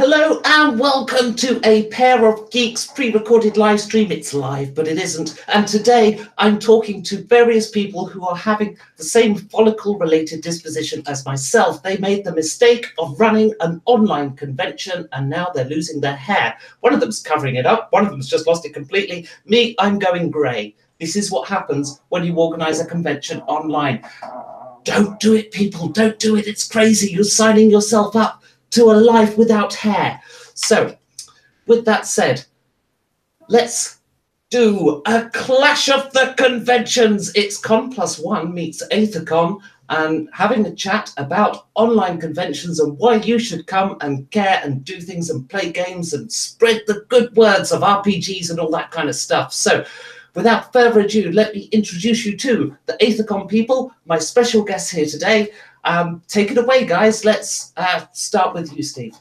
Hello and welcome to a Pair of Geeks pre-recorded live stream. It's live, but it isn't. And today I'm talking to various people who are having the same follicle-related disposition as myself. They made the mistake of running an online convention and now they're losing their hair. One of them's covering it up. One of them's just lost it completely. Me, I'm going grey. This is what happens when you organize a convention online. Don't do it, people. Don't do it. It's crazy. You're signing yourself up to a life without hair. So, with that said, let's do a clash of the conventions. It's Con+1 meets Aethercon and having a chat about online conventions and why you should come and care and do things and play games and spread the good words of RPGs and all that kind of stuff. So, without further ado, let me introduce you to the Aethercon people, my special guests here today. Take it away, guys. Let's start with you, Steve.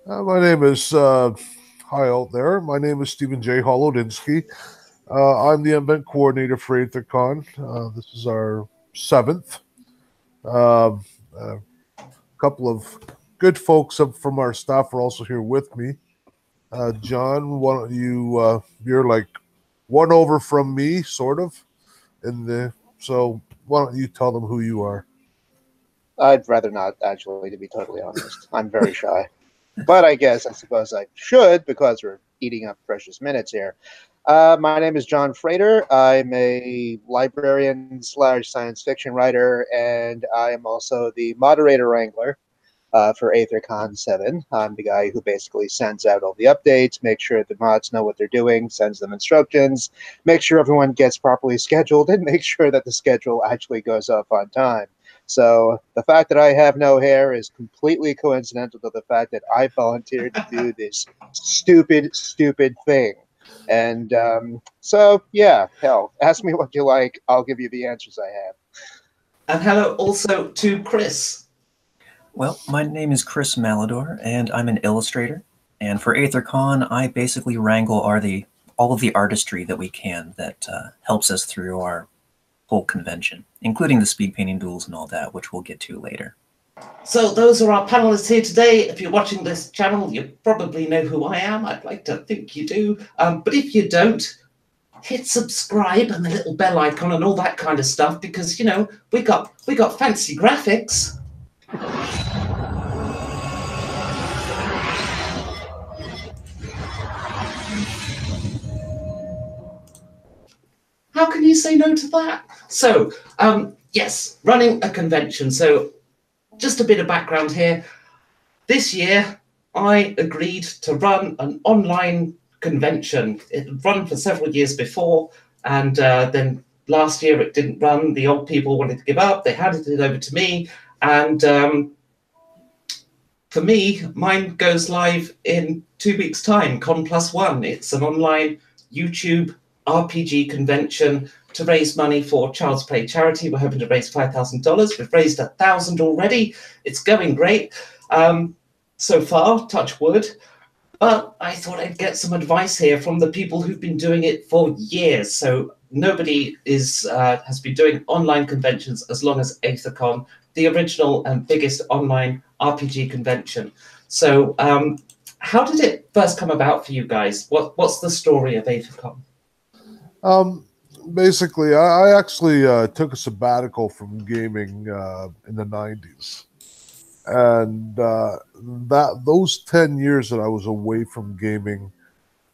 My name is, hi out there. My name is Stephen J. Holodinsky. I'm the event coordinator for Aethercon. This is our 7th. A couple of good folks up from our staff are also here with me. John, why don't you, you're like one over from me, sort of. So why don't you tell them who you are? I'd rather not, actually, to be totally honest. I'm very shy. But I suppose I should, because we're eating up precious minutes here. My name is John Frater. I'm a librarian / science fiction writer, and I am also the moderator wrangler for Aethercon 7. I'm the guy who basically sends out all the updates, makes sure the mods know what they're doing, sends them instructions, makes sure everyone gets properly scheduled, and makes sure that the schedule actually goes up on time. So the fact that I have no hair is completely coincidental to the fact that I volunteered to do this stupid thing. And so, yeah, hell, ask me what you like. I'll give you the answers I have. And hello also to Chris. Well, my name is Chris Malador, and I'm an illustrator. And for Aethercon, I basically wrangle all of the artistry that we can that helps us through our whole convention, including the speed painting duels and all that, which we'll get to later. So those are our panelists here today. If you're watching this channel, you probably know who I am. I'd like to think you do. But if you don't, hit subscribe and the little bell icon and all that kind of stuff, because, you know, we got fancy graphics. How can you say no to that? So, yes, running a convention. So, just a bit of background here. This year, I agreed to run an online convention. It had run for several years before, and then last year it didn't run. The old people wanted to give up. They handed it over to me, and for me, mine goes live in 2 weeks' time, Con+1. It's an online YouTube RPG convention to raise money for Child's Play charity. We're hoping to raise $5,000. We've raised 1,000 already. It's going great so far, touch wood. But I thought I'd get some advice here from the people who've been doing it for years. So nobody has been doing online conventions as long as Aethercon, the original and biggest online RPG convention. So how did it first come about for you guys? What's the story of Aethercon? Basically, I actually took a sabbatical from gaming in the 90s. And those 10 years that I was away from gaming,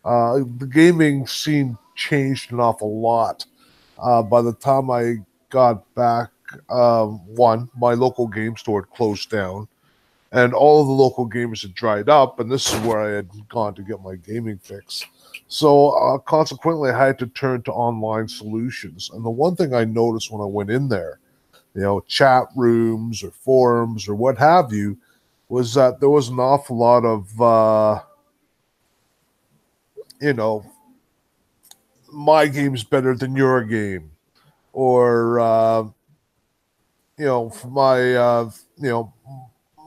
the gaming scene changed an awful lot. By the time I got back, my local game store had closed down, and all of the local gamers had dried up, and this is where I had gone to get my gaming fix. So consequently, I had to turn to online solutions. And the one thing I noticed when I went in there, you know, chat rooms or forums or what have you, was that there was an awful lot of, you know, my game's better than your game, or you know,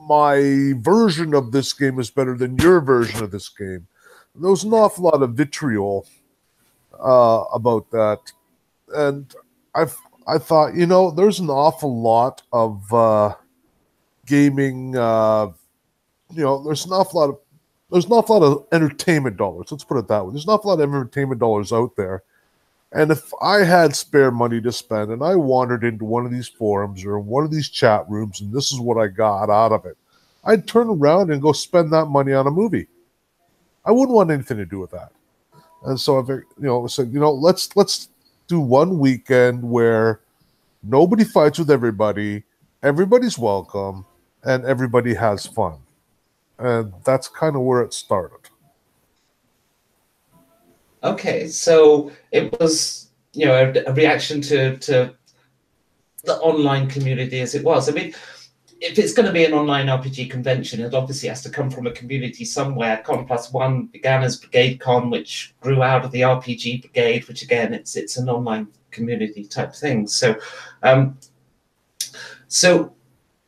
my version of this game is better than your version of this game. There was an awful lot of vitriol about that, and I thought, you know, there's an awful lot of gaming there's an awful lot of entertainment dollars. Let's put it that way. There's an awful lot of entertainment dollars out there. And if I had spare money to spend and I wandered into one of these forums or one of these chat rooms and this is what I got out of it, I'd turn around and go spend that money on a movie. I wouldn't want anything to do with that. And so I said, let's do one weekend where nobody fights with everybody, everybody's welcome, and everybody has fun. And that's kind of where it started. Okay, so it was, a reaction to the online community as it was. I mean, if it's going to be an online RPG convention, it obviously has to come from a community somewhere. Con+1 began as Brigade Con, which grew out of the RPG Brigade, which again, it's an online community type thing. So, so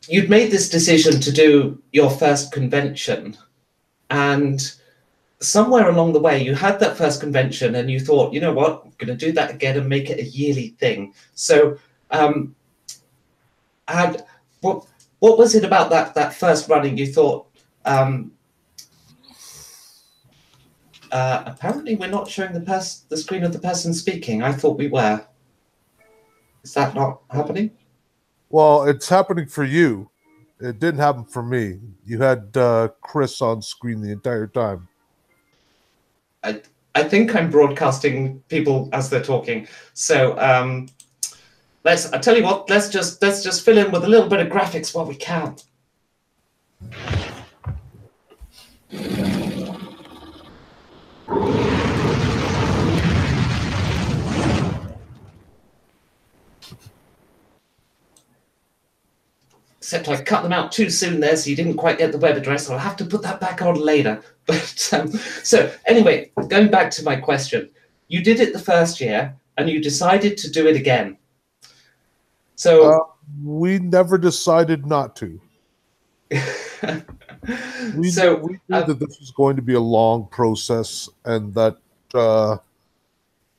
you'd made this decision to do your first convention, and somewhere along the way, you had that first convention and you thought, you know what, I'm going to do that again and make it a yearly thing. So what was it about that first running you thought, apparently we're not showing the screen of the person speaking. I thought we were. Is that not happening? Well, it's happening for you. It didn't happen for me. You had Chris on screen the entire time. I think I'm broadcasting people as they're talking. So I tell you what, let's just fill in with a little bit of graphics while we can. Except I cut them out too soon there, so you didn't quite get the web address. I'll have to put that back on later. But so anyway, going back to my question, you did it the first year, and you decided to do it again. So we never decided not to. we knew that this was going to be a long process, and that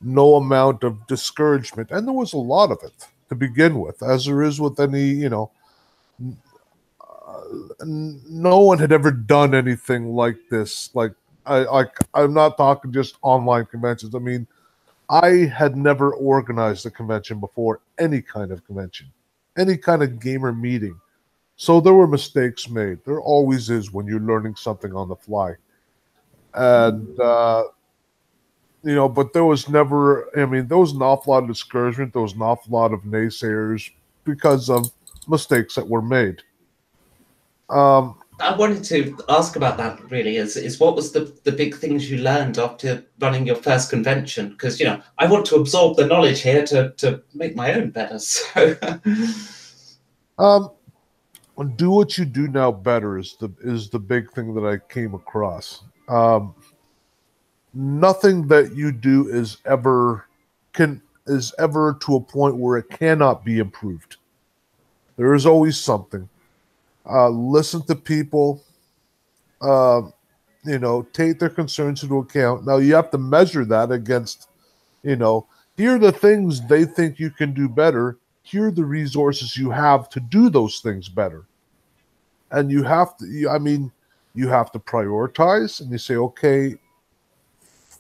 no amount of discouragement, and there was a lot of it to begin with, as there is with any, no one had ever done anything like this. I'm not talking just online conventions. I mean, I had never organized a convention before, any kind of convention, any kind of gamer meeting. So there were mistakes made. There always is when you're learning something on the fly. And, but there was never, there was an awful lot of discouragement. There was an awful lot of naysayers because of mistakes that were made. I wanted to ask about that really is what was the big things you learned after running your first convention? Because, I want to absorb the knowledge here to make my own better. So do what you do now better is the big thing that I came across. Nothing that you do is ever to a point where it cannot be improved. There is always something. Listen to people, take their concerns into account. Now you have to measure that against, here are the things they think you can do better. Here are the resources you have to do those things better. And you have to, you have to prioritize, and you say, okay,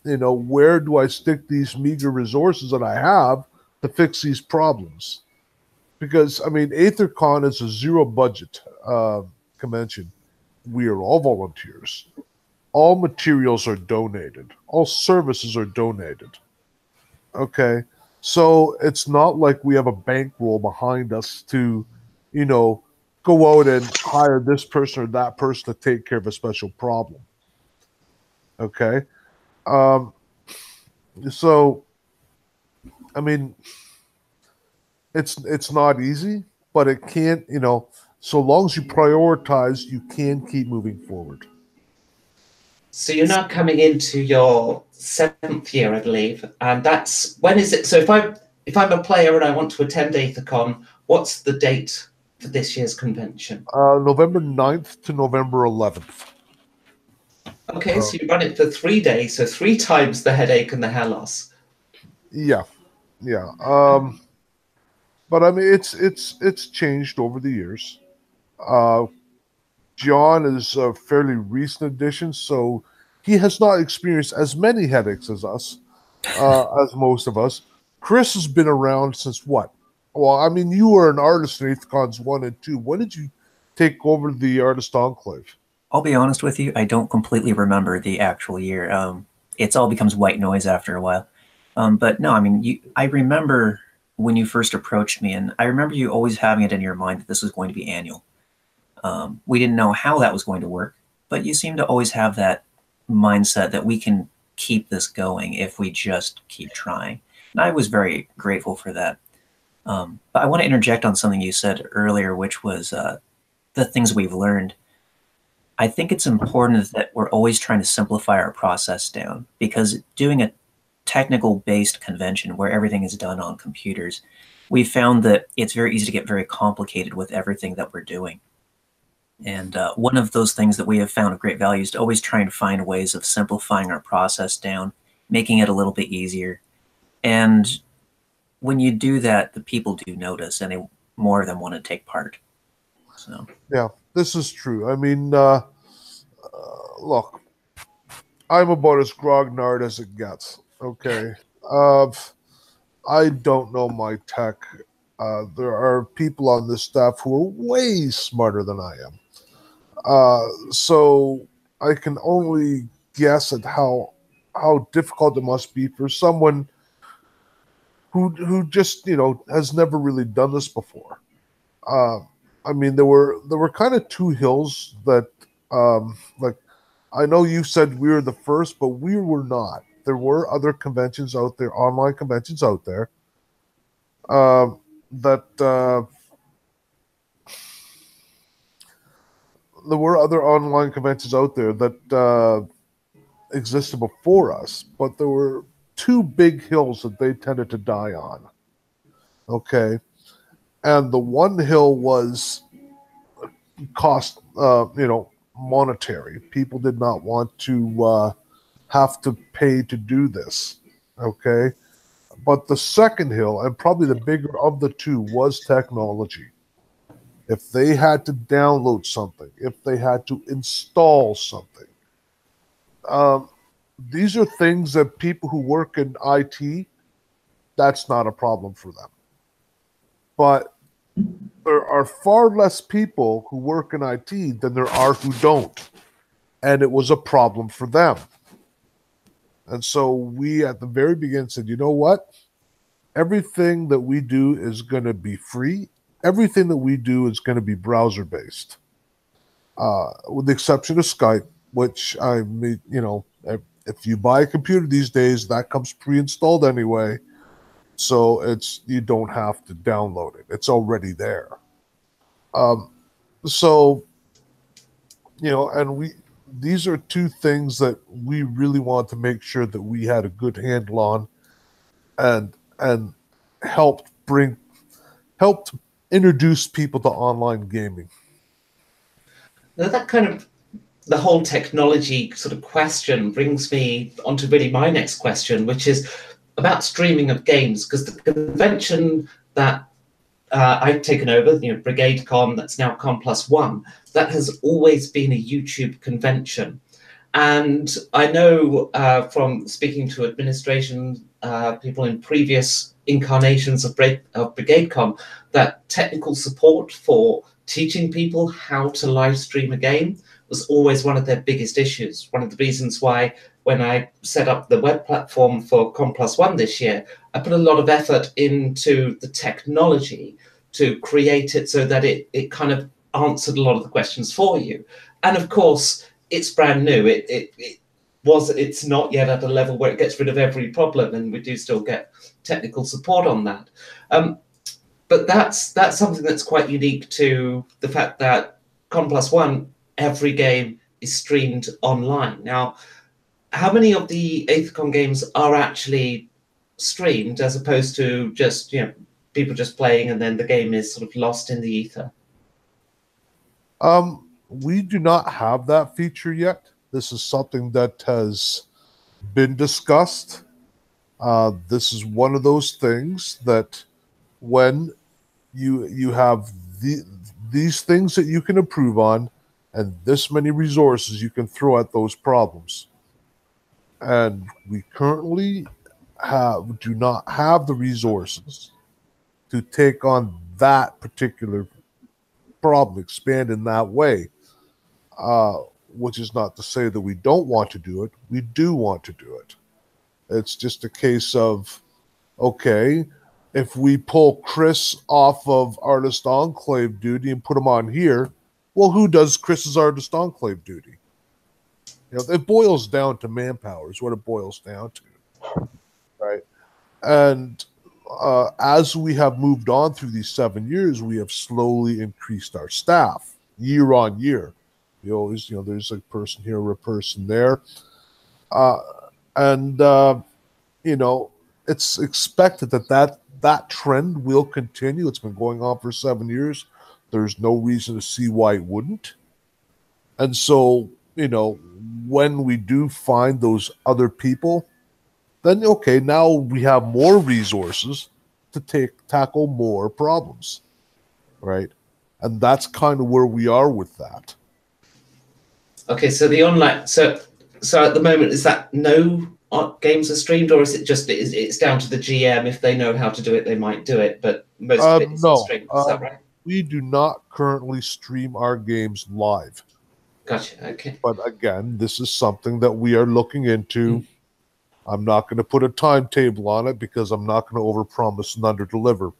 where do I stick these meager resources that I have to fix these problems? Because, Aethercon is a zero budget convention. We are all volunteers. All materials are donated. All services are donated. Okay? So it's not like we have a bankroll behind us to, go out and hire this person or that person to take care of a special problem. Okay? So, it's not easy, but it can't, so long as you prioritize, you can keep moving forward. So you're now coming into your 7th year, I believe, and that's, when is it? So if I'm a player and I want to attend Aethercon, what's the date for this year's convention? November 9th to November 11th. Okay, so you run it for 3 days, so 3 times the headache and the hair loss. Yeah. But it's changed over the years. John is a fairly recent addition, so he has not experienced as many headaches as us, as most of us. Chris has been around since what? Well, I mean, you were an artist in Aethercons 1 and 2. When did you take over the Artist Enclave? I'll be honest with you, I don't completely remember the actual year. It's all becomes white noise after a while. But no, I mean, I remember when you first approached me, and I remember you always having it in your mind that this was going to be annual. We didn't know how that was going to work, but you seem to always have that mindset that we can keep this going if we just keep trying. And I was very grateful for that. But I want to interject on something you said earlier, which was the things we've learned. I think it's important that we're always trying to simplify our process down, because doing a technical-based convention where everything is done on computers, we found that it's very easy to get very complicated with everything that we're doing. And one of those things that we have found of great value is to always try and find ways of simplifying our process down, making it a little bit easier. And when you do that, the people do notice, and more of them want to take part. So yeah, this is true. I mean, look, I'm about as grognard as it gets. Okay, I don't know my tech. There are people on this staff who are way smarter than I am. So I can only guess at how difficult it must be for someone who just has never really done this before. I mean, there were kind of two hills that like, I know you said we were the first, but we were not. There were other conventions out there, online conventions out there, there were other online conventions out there that existed before us, but there were two big hills that they tended to die on. Okay. And the one hill was cost, monetary. People did not want to have to pay to do this. Okay. But the second hill, and probably the bigger of the two, was technology. If they had to download something, if they had to install something, these are things that people who work in IT, that's not a problem for them. But there are far less people who work in IT than there are who don't. And it was a problem for them. And so we, at the very beginning, said, you know what? Everything that we do is going to be free. Everything that we do is going to be browser-based. With the exception of Skype, which I mean, if you buy a computer these days, that comes pre-installed anyway. So you don't have to download it. It's already there. And these are two things that we really want to make sure that we had a good handle on, and helped introduce people to online gaming. Now that kind of the whole technology sort of question brings me onto really my next question, which is about streaming of games, because the convention that I've taken over, Brigade Con, that's now Con+1, that has always been a YouTube convention. And I know from speaking to administration people in previous incarnations of Brigade Con, that technical support for teaching people how to live stream a game was always one of their biggest issues. One of the reasons why, when I set up the web platform for Con+1 this year, I put a lot of effort into the technology to create it so that it kind of answered a lot of the questions for you. And of course, it's brand new. It's not yet at a level where it gets rid of every problem, and we do still get technical support on that. But that's something that's quite unique to the fact that Con+1, every game is streamed online. Now, how many of the Aethercon games are actually streamed as opposed to just, people just playing and then the game is sort of lost in the ether? We do not have that feature yet. This is something that has been discussed. This is one of those things that when you have these things that you can improve on, and this many resources you can throw at those problems. And we currently do not have the resources to take on that particular problem, expand in that way. Which is not to say that we don't want to do it. We do want to do it. It's just a case of, okay, if we pull Chris off of Artist Enclave duty and put him on here, well, who does Chris's Artist Enclave duty? You know, it boils down to manpower is what it boils down to, right? And as we have moved on through these 7 years, we have slowly increased our staff year on year. You always, there's a person here or a person there. It's expected that trend will continue. It's been going on for 7 years. There's no reason to see why it wouldn't. And so, when we do find those other people, then okay, now we have more resources to tackle more problems, right? And that's kind of where we are with that. Okay, so the online, so at the moment, is that no games are streamed, or is it just it's down to the GM? If they know how to do it, they might do it, but most of it isn't streamed. Is that right? We do not currently stream our games live. Gotcha. Okay. But again, this is something that we are looking into. I'm not going to put a timetable on it because I'm not going to overpromise and underdeliver.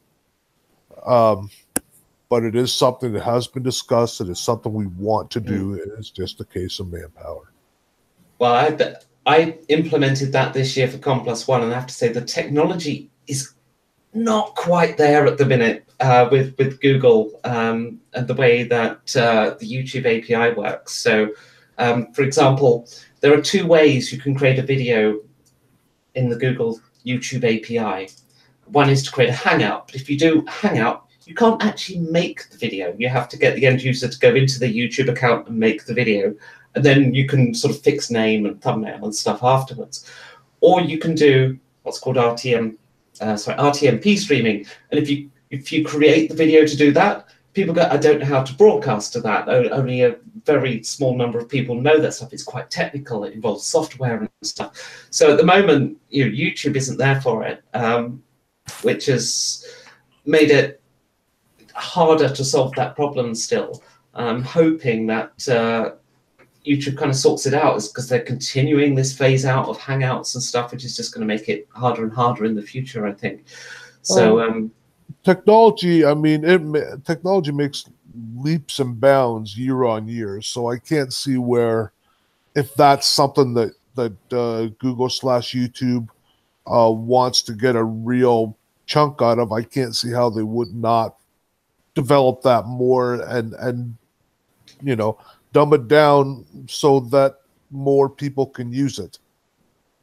But it is something that has been discussed. It is something we want to do. It's just a case of manpower. Well, I implemented that this year for Con+1, and I have to say the technology is not quite there at the minute with Google and the way that the YouTube API works. So, for example, there are two ways you can create a video in the Google YouTube API. One is to create a Hangout, but if you do Hangout, you can't actually make the video. You have to get the end user to go into the YouTube account and make the video, and then you can sort of fix name and thumbnail and stuff afterwards. Or you can do what's called RTMP streaming, and if you create the video to do that, people go, I don't know how to broadcast to that. Only a very small number of people know that stuff. It's quite technical. It involves software and stuff. So at the moment, YouTube isn't there for it, which has made it harder to solve that problem still. I'm hoping that YouTube kind of sorts it out, because they're continuing this phase out of Hangouts and stuff, which is just going to make it harder and harder in the future, I think. So technology, technology makes leaps and bounds year on year. So I can't see where, if that's something that Google/YouTube wants to get a real chunk out of, I can't see how they would not develop that more and dumb it down so that more people can use it.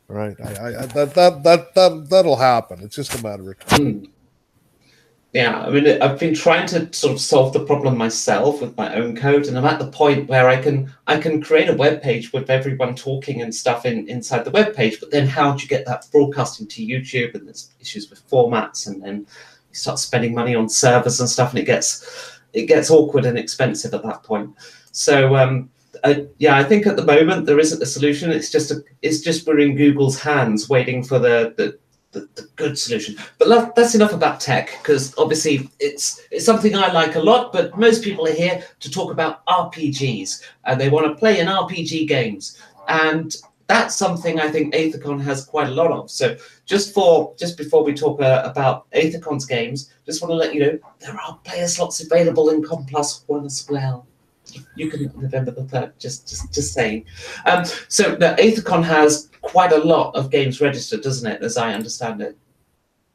Right? That'll happen. It's just a matter of time. Yeah, I've been trying to sort of solve the problem myself with my own code, and I'm at the point where I can create a web page with everyone talking and stuff inside the web page, but then how do you get that broadcasting to YouTube? And there's issues with formats, and then you start spending money on servers and stuff, and it gets awkward and expensive at that point. So I think at the moment there isn't a solution. It's just we're in Google's hands, waiting for the good solution. But that's enough about tech, because obviously it's something I like a lot. But most people are here to talk about RPGs, and they want to play in RPG games, and that's something I think Aethercon has quite a lot of. So just before we talk about Aethercon's games, just want to let you know there are player slots available in Con+1 as well. You can November the 3rd, just saying. So the Aethercon has quite a lot of games registered, doesn't it, as I understand it?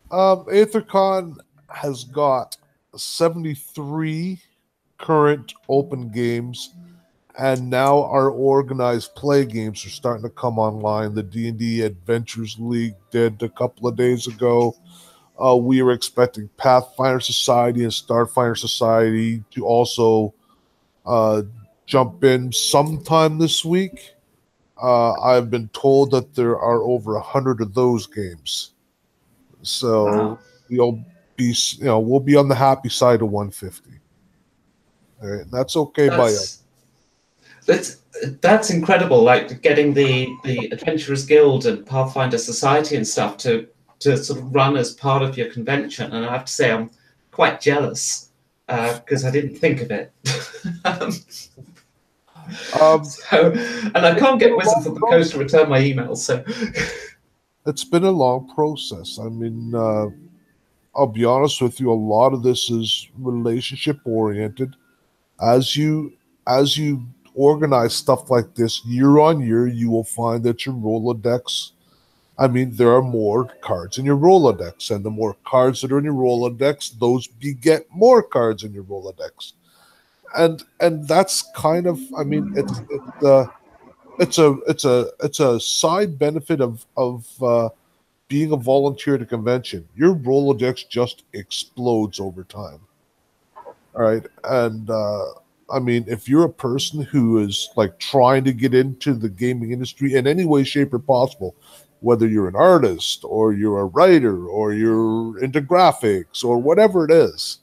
Aethercon has got 73 current open games, and now our organized play games are starting to come online. The D&D Adventures League did a couple of days ago. We are expecting Pathfinder Society and Starfinder Society to also jump in sometime this week. I've been told that there are over 100 of those games, so we'll be on the happy side of 150. All right, that's okay by us. That's incredible. Like getting the Adventurers Guild and Pathfinder Society and stuff to sort of run as part of your convention. And I have to say, I'm quite jealous because I didn't think of it. So, and I can't get Wizards of the Coast to return my emails. So it's been a long process. I mean, I'll be honest with you. A lot of this is relationship oriented. As you organize stuff like this year on year, you will find that your Rolodex, I mean, there are more cards in your Rolodex, and the more cards that are in your Rolodex, those beget more cards in your Rolodex. And that's kind of, I mean, it's a side benefit of being a volunteer at a convention. Your Rolodex just explodes over time. All right. And I mean, if you're a person who is like trying to get into the gaming industry in any way, shape, or possible, whether you're an artist or you're a writer or you're into graphics or whatever it is,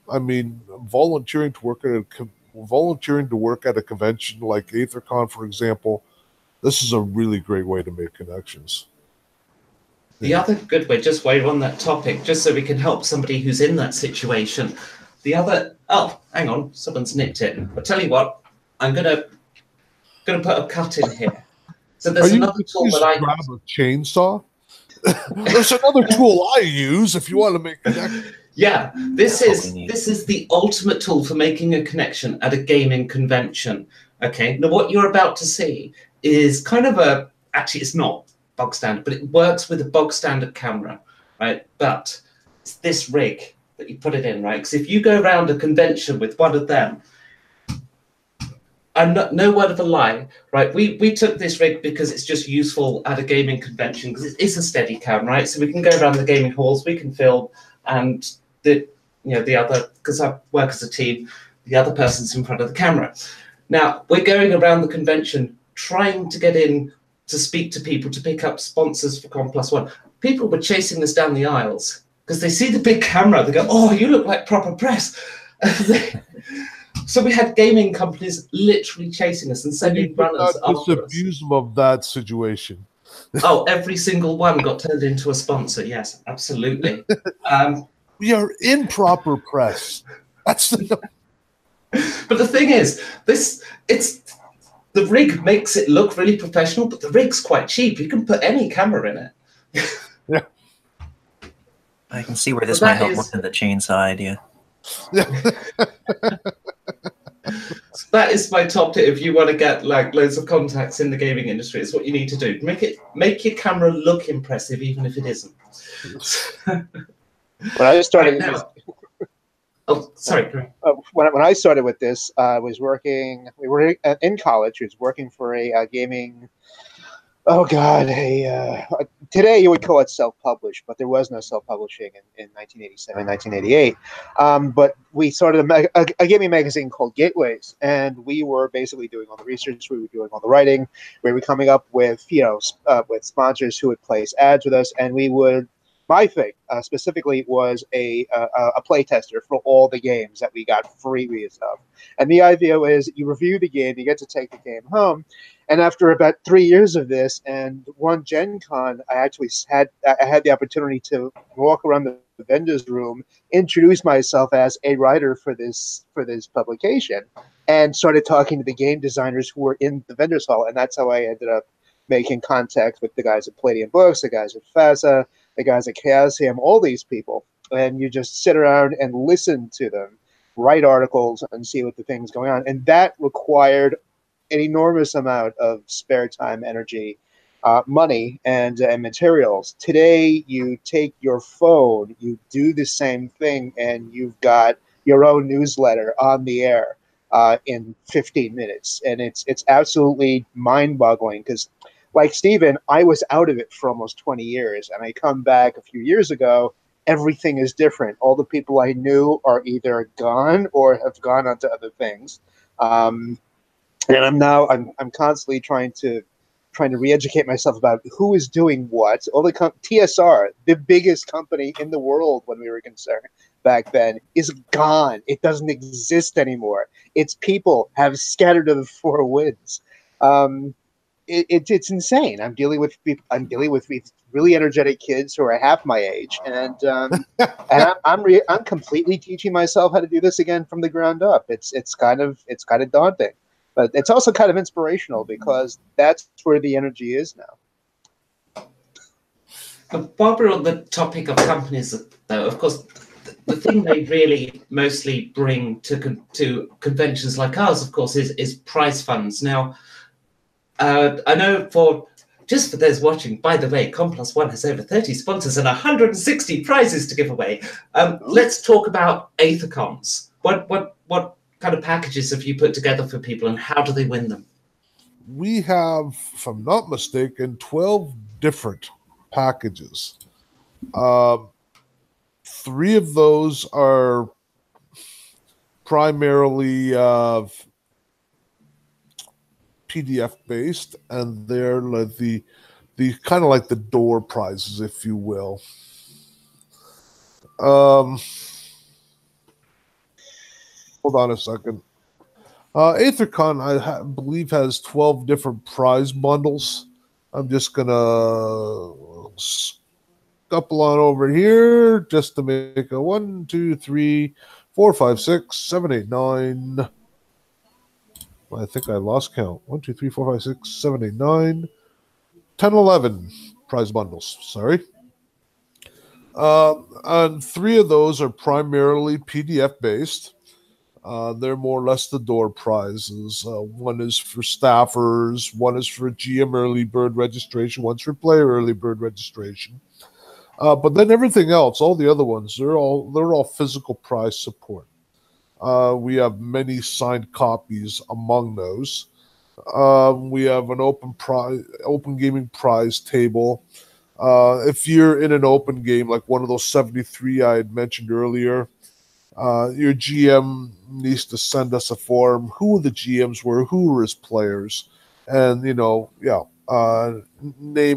I mean, volunteering to work at a convention like Aethercon, for example, this is a really great way to make connections. the other good way, just while you're on that topic, just so we can help somebody who's in that situation. The other, oh, hang on, someone's nicked it. I'll tell you what, I'm gonna put a cut in here. So there's another tool that I grab a chainsaw. There's another tool I use if you want to make connections. Yeah, this is the ultimate tool for making a connection at a gaming convention. Okay, now what you're about to see is kind of actually it's not bog standard, but it works with a bog standard camera, right? But it's this rig that you put it in, right? Because if you go around a convention with one of them, I'm not, no word of a lie, right? We took this rig because it's just useful at a gaming convention because it's a steady cam, right? So we can go around the gaming halls, we can film, and the other, because I work as a team, the other person's in front of the camera. Now we're going around the convention trying to get in to speak to people to pick up sponsors for Con+1. People were chasing us down the aisles because they see the big camera. They go, "Oh, you look like proper press." So we had gaming companies literally chasing us and sending runners after us. Abuse of that situation. Oh, every single one got turned into a sponsor. Yes, absolutely. We are in proper press. That's the. But the thing is, the rig makes it look really professional, but the rig's quite cheap. You can put any camera in it. Yeah. I can see where this might help more than the chainsaw idea. So that is my top tip if you want to get like loads of contacts in the gaming industry. It's what you need to do. Make your camera look impressive, even if it isn't. When I started, oh, sorry. When I started with this, I was working. We were in college. I was working for a gaming. Oh God! Today you would call it self-published, but there was no self-publishing in 1987, 1988. But we started a gaming magazine called Gateways, and we were basically doing all the research. We were doing all the writing. We were coming up with with sponsors who would place ads with us, and we would. My thing specifically was a play tester for all the games that we got freebies of. And the idea is you review the game, you get to take the game home. And after about 3 years of this and one Gen Con, I had the opportunity to walk around the vendor's room, introduce myself as a writer for this publication, and started talking to the game designers who were in the vendor's hall. And that's how I ended up making contact with the guys at Palladium Books, the guys at FASA, the guys at Chaosium, all these people. And you just sit around and listen to them, write articles, and see what the thing's going on. And that required an enormous amount of spare time, energy, money, and materials. Today, you take your phone, you do the same thing, and you've got your own newsletter on the air in 15 minutes. And it's absolutely mind-boggling because, like Stephen, I was out of it for almost 20 years, and I come back a few years ago. Everything is different. All the people I knew are either gone or have gone on to other things. And I'm constantly trying to re-educate myself about who is doing what. All the TSR, the biggest company in the world when we were concerned, back then is gone. It doesn't exist anymore. Its people have scattered to the four winds. It's insane. I'm dealing with these really energetic kids who are half my age, and I'm completely teaching myself how to do this again from the ground up. It's kind of daunting, but it's also kind of inspirational because that's where the energy is now. But while we're on the topic of companies, though, of course, the thing they really mostly bring to conventions like ours, of course, is prize funds. Now, I know for those watching, by the way, Con+1 has over 30 sponsors and 160 prizes to give away. Let's talk about Aethercons. What kind of packages have you put together for people, and how do they win them? We have, if I'm not mistaken, 12 different packages. 3 of those are primarily PDF based, and they're like the kind of like the door prizes, if you will. Hold on a second. Aethercon, I believe, has 12 different prize bundles. I'm just gonna scuffle on over here just to make a 1, 2, 3, 4, 5, 6, 7, 8, 9. I think I lost count. 1, 2, 3, 4, 5, 6, 7, 8, 9, 10, 11 prize bundles. Sorry. And 3 of those are primarily PDF based. They're more or less the door prizes. One is for staffers, one is for GM early bird registration, one's for player early bird registration. But then everything else, all the other ones, they're all physical prize support. We have many signed copies among those. We have an open gaming prize table. If you're in an open game, like one of those 73 I had mentioned earlier, your GM needs to send us a form, who the GMs were, who were his players, and name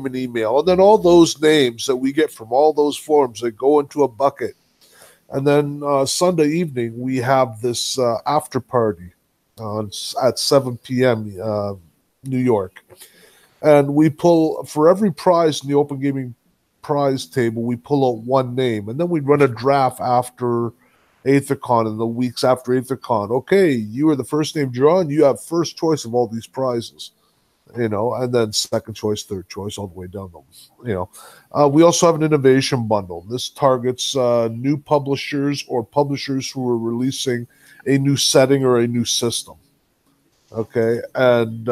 and email. And then all those names that we get from all those forms, they go into a bucket. And then Sunday evening, we have this after party at 7 p.m. New York. And we pull, for every prize in the Open Gaming prize table, we pull out one name. And then we run a draft after Aethercon and the weeks after Aethercon. Okay, you are the first name drawn. You have first choice of all these prizes. And then second choice, third choice, all the way down them. We also have an innovation bundle. This targets new publishers or publishers who are releasing a new setting or a new system. Okay, and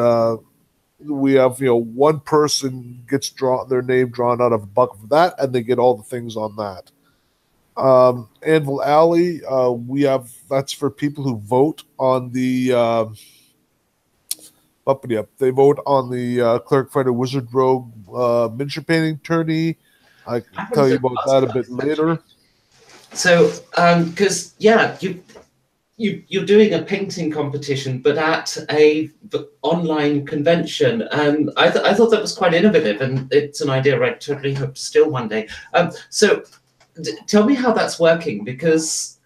we have one person gets their name drawn out of a bucket for that, and they get all the things on that. Anvil Alley, that's for people who vote on the. They vote on the Cleric Fighter Wizard Rogue miniature painting tourney. I can tell you about that a bit later. So, because you're doing a painting competition, but at a online convention, and I thought that was quite innovative, and it's an idea I totally hope to steal one day. So, tell me how that's working, because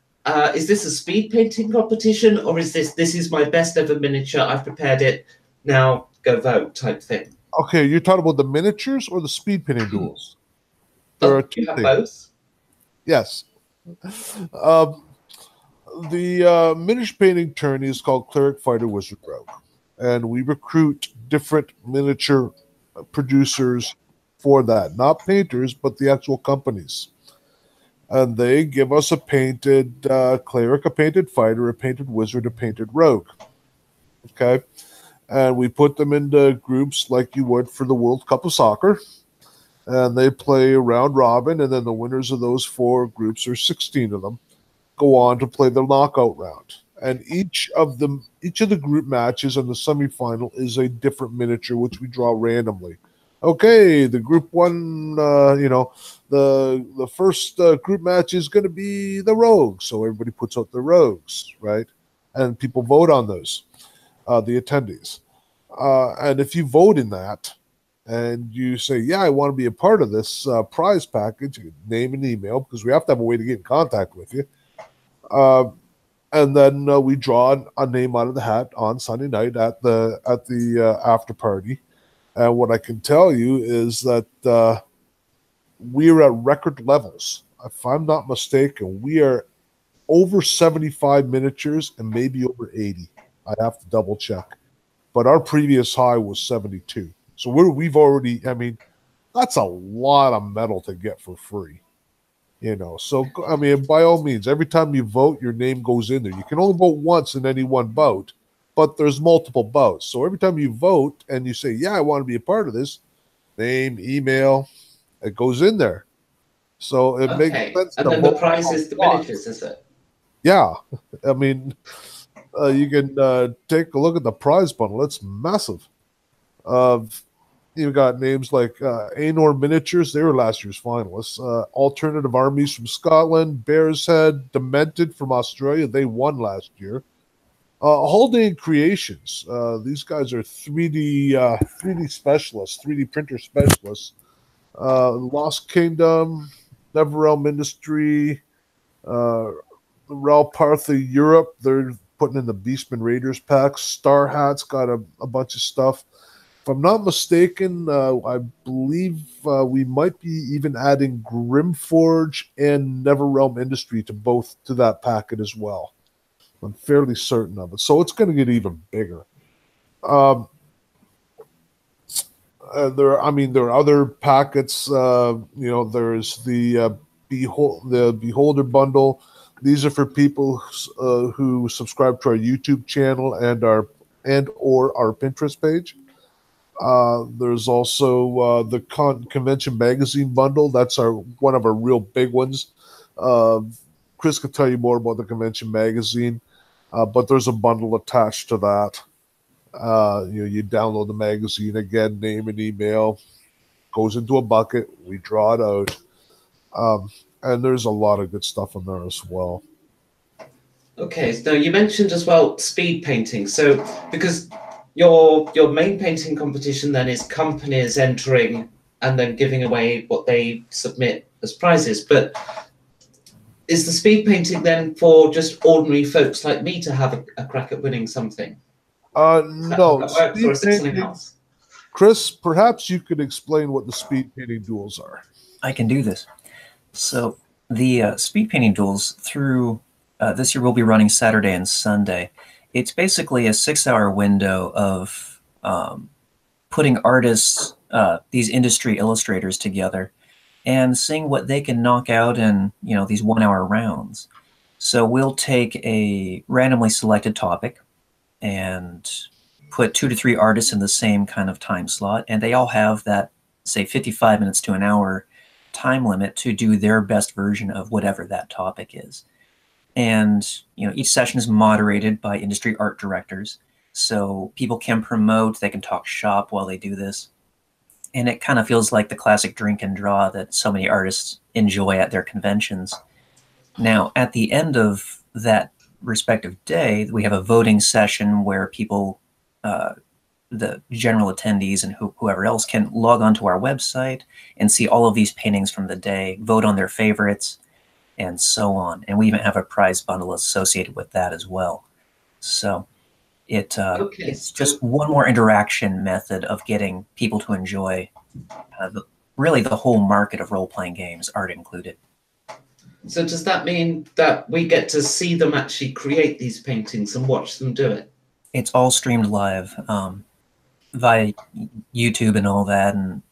is this a speed painting competition, or is this is my best ever miniature? I've prepared it. Now go vote type thing. Okay, you're talking about the miniatures or the speed painting duels? There are two you have things. Both? Yes. The miniature painting tourney is called Cleric Fighter Wizard Rogue, and we recruit different miniature producers for that. Not painters, but the actual companies. And they give us a painted cleric, a painted fighter, a painted wizard, a painted rogue. Okay? And we put them into groups like you would for the World Cup of Soccer. And they play round robin, and then the winners of those 4 groups, or 16 of them, go on to play the knockout round. And each of the group matches in the semifinal is a different miniature, which we draw randomly. Okay, the group 1, the first group match is going to be the rogues. So everybody puts out the rogues, right? And people vote on those. The attendees. And if you vote in that and you say, yeah, I want to be a part of this prize package, name and email, because we have to have a way to get in contact with you. And then we draw a name out of the hat on Sunday night at the after party. And what I can tell you is that we are at record levels. If I'm not mistaken, we are over 75 miniatures and maybe over 80. I have to double check. But our previous high was 72. So we've already, I mean, that's a lot of metal to get for free. You know, so I mean, by all means, every time you vote, your name goes in there. You can only vote once in any one bout, but there's multiple bouts. So every time you vote and you say, "Yeah, I want to be a part of this," name, email, it goes in there. So it makes sense. And then the prize is the miniatures, is it? Yeah, I mean, you can take a look at the prize bundle. It's massive. You've got names like Anor Miniatures. They were last year's finalists. Alternative Armies from Scotland. Bear's Head. Demented from Australia. They won last year. Haldane Creations. These guys are 3D specialists, 3D printer specialists. Lost Kingdom, Neverrealm Industry, Ralpartha Europe. They're putting in the Beastman Raiders packs. Star Hat's got a bunch of stuff. If I'm not mistaken, I believe we might be even adding Grimforge and Neverrealm Industry to that packet as well. I'm fairly certain of it. So it's going to get even bigger. There are other packets. There's the Beholder bundle. These are for people who subscribe to our YouTube channel and or our Pinterest page. There's also the Convention Magazine bundle. That's one of our real big ones. Chris can tell you more about the Convention Magazine, but there's a bundle attached to that. You download the magazine, again, name and email, goes into a bucket, we draw it out, and there's a lot of good stuff in there as well. Okay, so you mentioned as well speed painting. So because your main painting competition then is companies entering and then giving away what they submit as prizes, but is the speed painting then for just ordinary folks like me to have a crack at winning something? No. That works, or is it something else? Chris, perhaps you could explain what the speed painting duels are. I can do this. So the speed painting duels through this year we'll be running Saturday and Sunday. It's basically a 6-hour window of putting artists, these industry illustrators together, and seeing what they can knock out in these 1-hour rounds. So we'll take a randomly selected topic and put 2 to 3 artists in the same kind of time slot, and they all have that, say, 55 minutes to an hour time limit to do their best version of whatever that topic is. And each session is moderated by industry art directors, so people can promote, they can talk shop while they do this, and it kind of feels like the classic drink and draw that so many artists enjoy at their conventions. Now, at the end of that respective day, we have a voting session where people, the general attendees and whoever else, can log onto our website and see all of these paintings from the day, vote on their favorites, and so on. And we even have a prize bundle associated with that as well. So it's just one more interaction method of getting people to enjoy really the whole market of role-playing games, art included. So does that mean that we get to see them actually create these paintings and watch them do it? It's all streamed live via YouTube and all that, and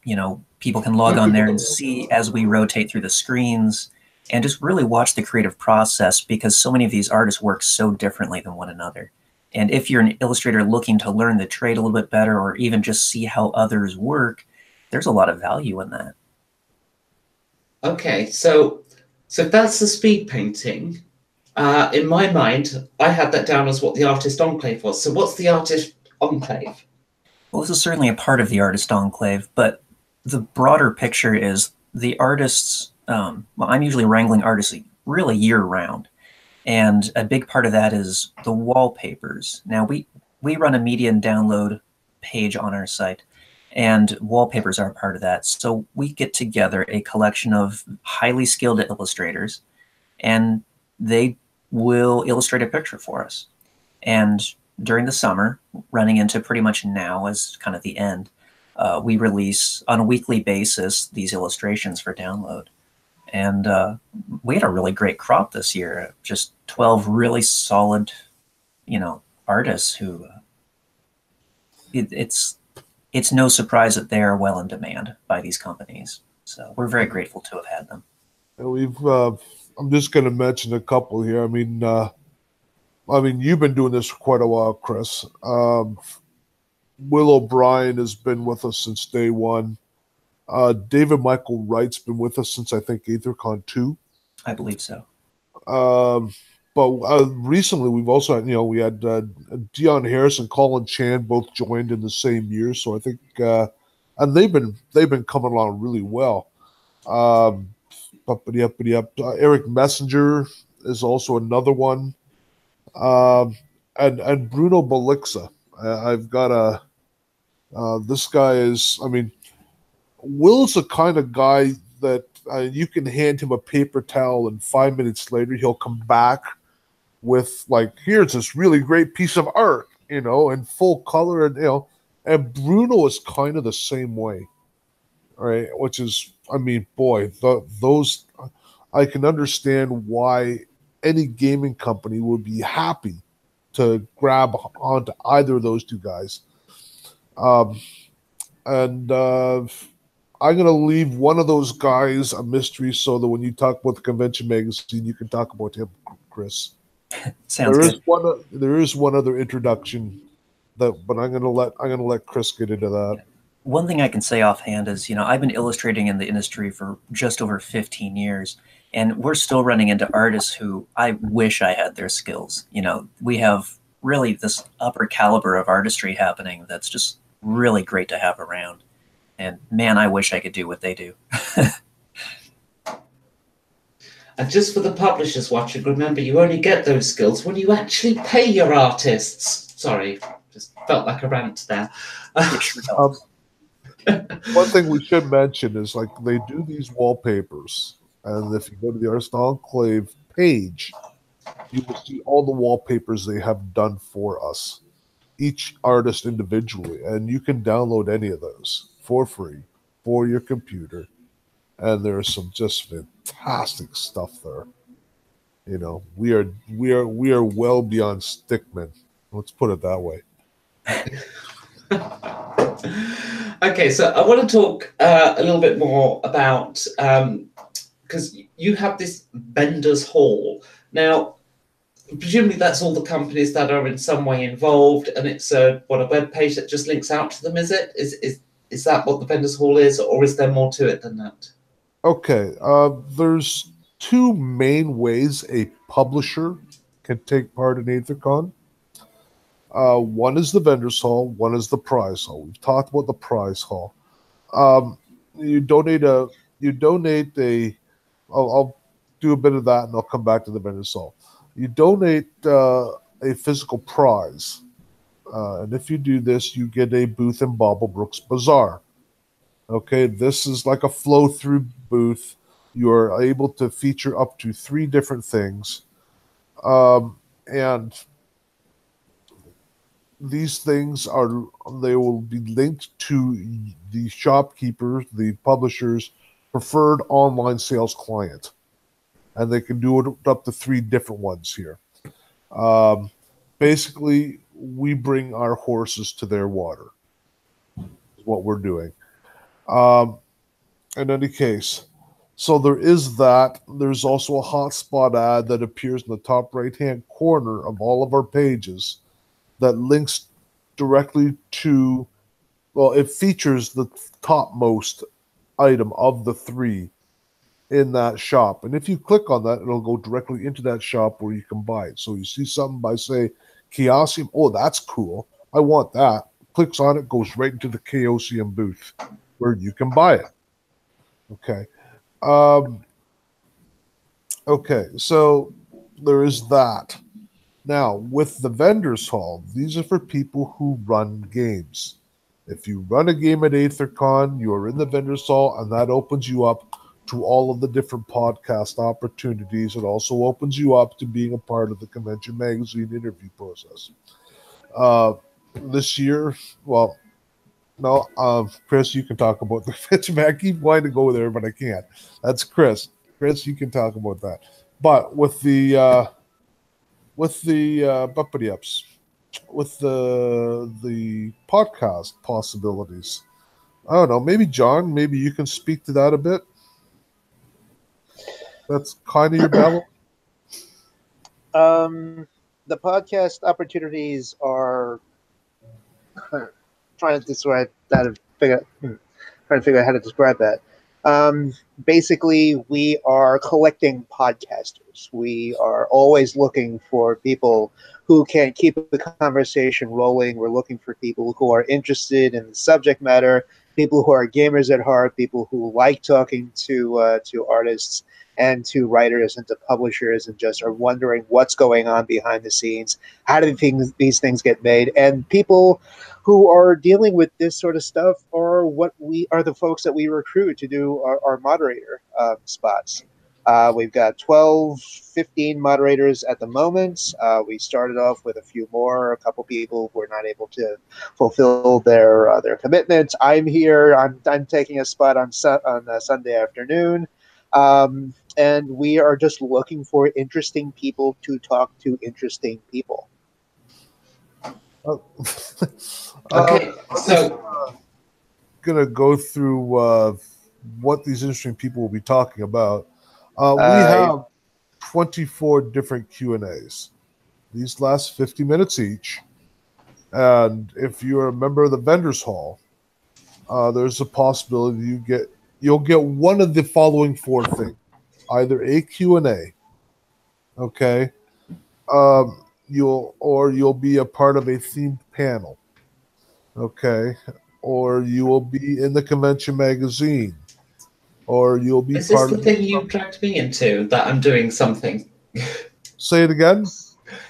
people can log on there and see as we rotate through the screens and just really watch the creative process, because so many of these artists work so differently than one another. And if you're an illustrator looking to learn the trade a little bit better, or even just see how others work, there's a lot of value in that. Okay, so if that's the speed painting, in my mind, I had that down as what the Artist Enclave was. So what's the Artist Enclave? Well, this is certainly a part of the Artist Enclave, but the broader picture is the artists, well, I'm usually wrangling artists really year-round, and a big part of that is the wallpapers. Now, we run a media and download page on our site, and wallpapers are a part of that. So we get together a collection of highly skilled illustrators, and they will illustrate a picture for us. And during the summer, running into pretty much now as kind of the end, we release on a weekly basis these illustrations for download. And we had a really great crop this year, just 12 really solid, artists who it's no surprise that they are well in demand by these companies. So we're very grateful to have had them. We've I'm just going to mention a couple here. I mean, you've been doing this for quite a while, Chris. Will O'Brien has been with us since day one. David Michael Wright's been with us since, I think, Aethercon 2. I believe so. But recently we've also had, we had Dion Harris and Colin Chan both joined in the same year. So I think, and they've been coming along really well. Eric Messenger is also another one. And Bruno Belixa. I've got this guy is, Will's the kind of guy that you can hand him a paper towel and 5 minutes later he'll come back with here's this really great piece of art, in full color, and Bruno is kind of the same way, right? Which is, those I can understand why any gaming company would be happy to grab onto either of those two guys. I'm going to leave one of those guys a mystery so that when you talk about the convention magazine, you can talk about him, Chris. Sounds good. There is one other introduction, but I'm going to let Chris get into that. One thing I can say offhand is, I've been illustrating in the industry for just over 15 years, and we're still running into artists who I wish I had their skills. We have really this upper caliber of artistry happening that's just really great to have around. And man, I wish I could do what they do. And just for the publishers watching, remember, you only get those skills when you actually pay your artists. Sorry, just felt like a rant there. One thing we should mention is they do these wallpapers. And if you go to the Artist Enclave page, you will see all the wallpapers they have done for us, each artist individually. And you can download any of those for free for your computer, and there's some just fantastic stuff there. We are well beyond stickmen. Let's put it that way. Okay, so I want to talk a little bit more about because you have this vendors hall now. Presumably that's all the companies that are in some way involved, and it's a web page that just links out to them. Is it? Is that what the vendors hall is, or is there more to it than that? Okay, there's two main ways a publisher can take part in Aethercon. One is the vendors hall, one is the prize hall. We've talked about the prize hall. You donate I'll do a bit of that and I'll come back to the vendors hall. You donate a physical prize. And if you do this, you get a booth in Bobblebrooks Bazaar. Okay, this is like a flow-through booth. You are able to feature up to 3 different things. And these things they will be linked to the shopkeeper, the publisher's preferred online sales client. And they can do it up to 3 different ones here. Basically, we bring our horses to their water, is what we're doing. In any case, so there is that. There's also a hotspot ad that appears in the top right-hand corner of all of our pages that links directly to, it features the topmost item of the 3 in that shop. And if you click on that, it'll go directly into that shop where you can buy it. So you see something by, say, Chaosium. Oh, that's cool. I want that. Clicks on it, goes right into the Chaosium booth where you can buy it. Okay. Okay, so there is that. Now, with the vendors hall, these are for people who run games. If you run a game at Aethercon, you are in the vendors hall, and that opens you up to all of the different podcast opportunities. It also opens you up to being a part of the Convention Magazine interview process. This year, well, no, Chris, you can talk about the Convention. I keep wanting to go there, but I can't. That's Chris. Chris, you can talk about that. But with the buppity ups, with the podcast possibilities, I don't know. Maybe John, maybe you can speak to that a bit. That's kind of your battle. The podcast opportunities are trying to describe that. Trying to figure out how to describe that. Basically, we are collecting podcasters. We are always looking for people who can keep the conversation rolling. We're looking for people who are interested in the subject matter, people who are gamers at heart, people who like talking to artists and to writers and to publishers and just are wondering what's going on behind the scenes. How do these things get made? And people who are dealing with this sort of stuff are the folks that we recruit to do our moderator spots. We've got 12, 15 moderators at the moment. We started off with a few more, a couple people who were not able to fulfill their commitments. I'm here. I'm taking a spot on Sunday afternoon. And we are just looking for interesting people to talk to interesting people. Okay, so gonna go through what these interesting people will be talking about. We have 24 different Q&As. These last 50 minutes each. And if you're a member of the Vendors Hall, there's a possibility you'll get one of the following four things. Either a Q&A, okay, you'll be a part of a themed panel, okay, or you will be in the Convention Magazine, or you'll be is this part the of thing you dragged me into, that I'm doing something? Say it again.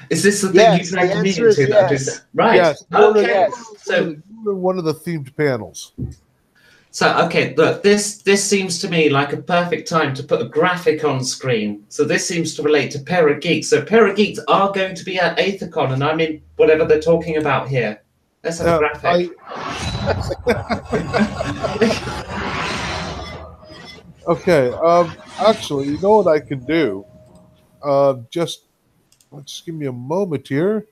Is this the thing you dragged me into? That I'm doing? Right. Yes. Okay. So you're one of the themed panels. So, okay, look, this seems to me like a perfect time to put a graphic on screen. So this seems to relate to Pair of Geeks. So Pair of Geeks are going to be at Aethercon, and I'm in whatever they're talking about here. Let's have a graphic. Okay, actually, you know what I can do? Just give me a moment here.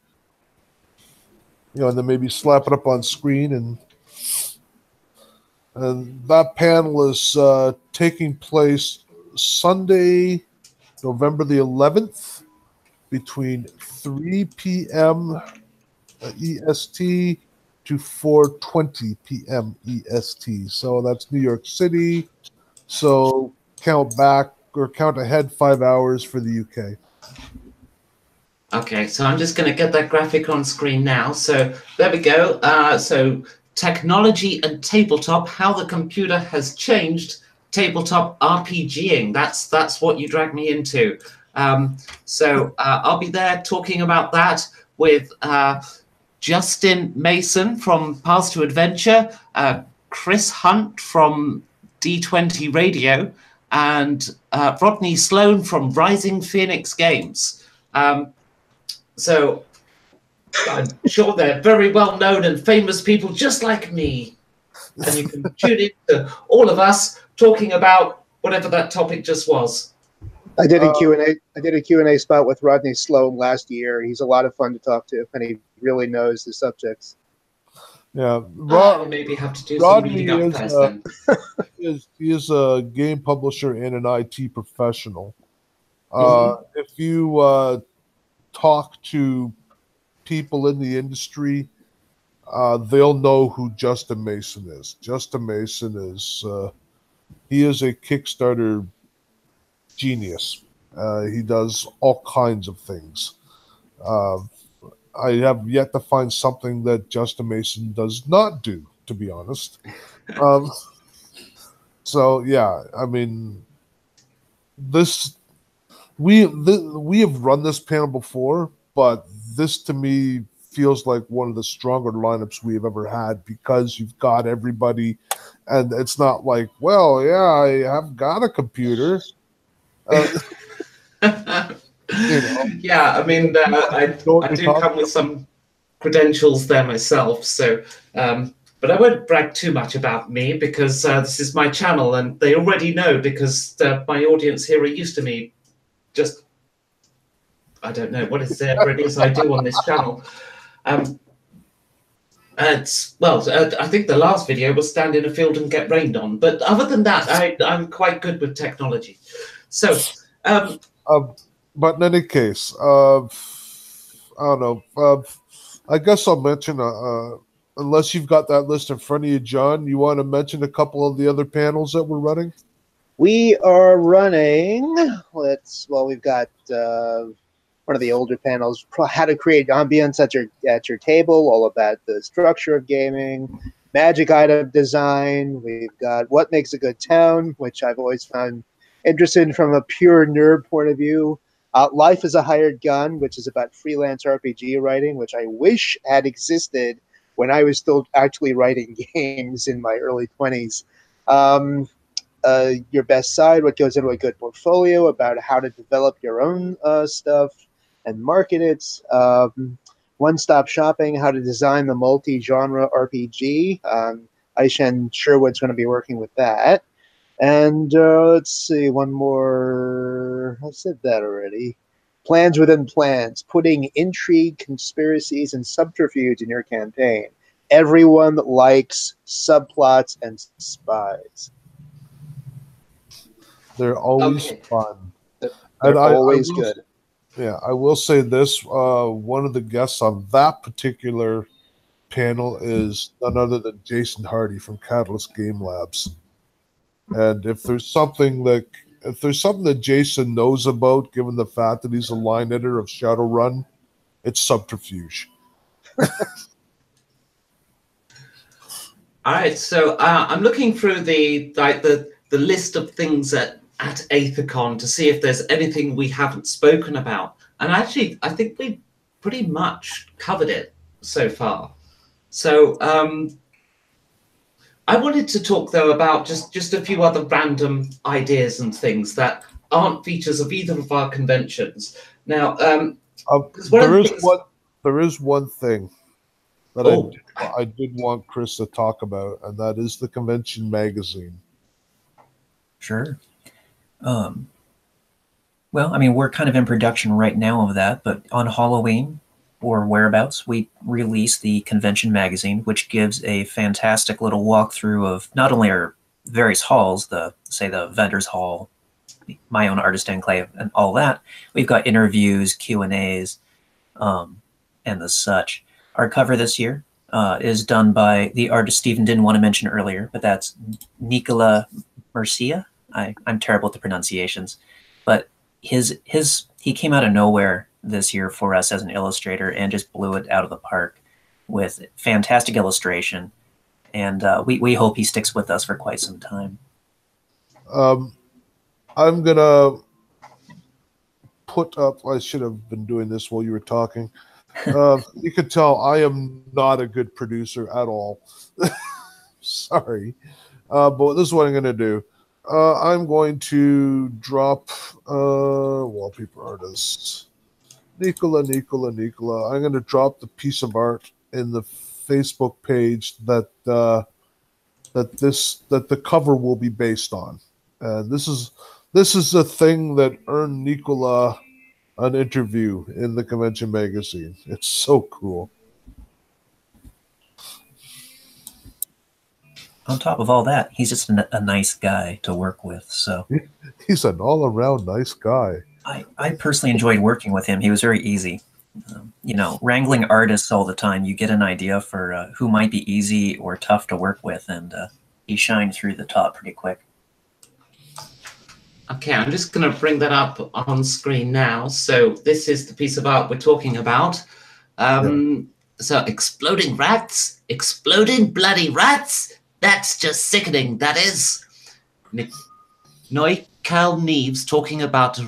And then maybe slap it up on screen and that panel is taking place Sunday, November the 11th, between 3 p.m. EST to 4:20 p.m. EST. So that's New York City. So count ahead 5 hours for the UK. Okay, so I'm just going to get that graphic on screen now. So there we go. So technology and tabletop, how the computer has changed tabletop RPGing. That's what you dragged me into. So I'll be there talking about that with Justin Mason from Paths to Adventure, Chris Hunt from D20 Radio, and Rodney Sloan from Rising Phoenix Games. So I'm sure they're very well known and famous people just like me. And you can tune in to all of us talking about whatever that topic just was. I did a Q&A. I did a Q&A spot with Rodney Sloan last year. He's a lot of fun to talk to, and he really knows the subjects. Yeah, maybe have to do Rodney some reading up first then. He is a game publisher and an IT professional. If you talk to people in the industry, they'll know who Justin Mason is. Justin Mason is he is a Kickstarter genius. He does all kinds of things. I have yet to find something that Justin Mason does not do, to be honest. So yeah, I mean, we have run this panel before, but this to me feels like one of the stronger lineups we have ever had, because you've got everybody And it's not like, well, yeah, I have got a computer. You know, Yeah, I mean, I do come with some credentials there myself, so but I won't brag too much about me because this is my channel and they already know because my audience here are used to me just, I don't know what is there it is I do on this channel. I think the last video was stand in a field and get rained on, but other than that, I'm quite good with technology. So but in any case, I don't know. I guess I'll mention, unless you've got that list in front of you, John, you want to mention a couple of the other panels that we're running? We are running, we've got one of the older panels, how to create ambience at your table, all about the structure of gaming, magic item design. We've got what makes a good town, which I've always found interesting from a pure nerd point of view. Life is a Hired Gun, which is about freelance RPG writing, which I wish had existed when I was still actually writing games in my early 20s. Your Best Side, what goes into a good portfolio, about how to develop your own stuff and market it. One Stop Shopping, how to design the multi-genre RPG. Aishan Sherwood's going to be working with that. And let's see, one more. I said that already. Plans Within Plans, putting intrigue, conspiracies, and subterfuge in your campaign. Everyone likes subplots and spies. They're always fun. They're always good. Yeah, I will say this. One of the guests on that particular panel is none other than Jason Hardy from Catalyst Game Labs. And if there's something that Jason knows about, given the fact that he's a line editor of Shadowrun, it's subterfuge. All right, so I'm looking through the list of things at Aethercon to see if there's anything we haven't spoken about. And actually, I think we pretty much covered it so far. So I wanted to talk, though, about just a few other random ideas and things that aren't features of either of our conventions. Now, there is one thing that I did want Chris to talk about, and that is the convention magazine. Sure. Well, I mean, we're kind of in production right now of that, but on Halloween or whereabouts, we release the convention magazine, which gives a fantastic little walkthrough of not only our various halls, the vendors hall, my own artist enclave, and all that. We've got interviews, Q&As, and the such. Our cover this year is done by the artist Stephen didn't want to mention earlier, but that's Nicola Mercia. I'm terrible at the pronunciations, but he came out of nowhere this year for us as an illustrator and just blew it out of the park with fantastic illustration. And we hope he sticks with us for quite some time. I'm going to put up, I should have been doing this while you were talking. You could tell I am not a good producer at all. Sorry. But this is what I'm going to do. I'm going to drop wallpaper artists. Nicola. I'm going to drop the piece of art in the Facebook page that the cover will be based on. And this is a thing that earned Nicola an interview in the convention magazine. It's so cool. On top of all that, he's just a nice guy to work with. So he's an all-around nice guy. I personally enjoyed working with him. He was very easy. Wrangling artists all the time, you get an idea for who might be easy or tough to work with, and he shined through the top pretty quick. Okay, I'm just going to bring that up on screen now. So this is the piece of art we're talking about. So exploding rats, exploding bloody rats. That's just sickening, that is. Noikal Neves talking about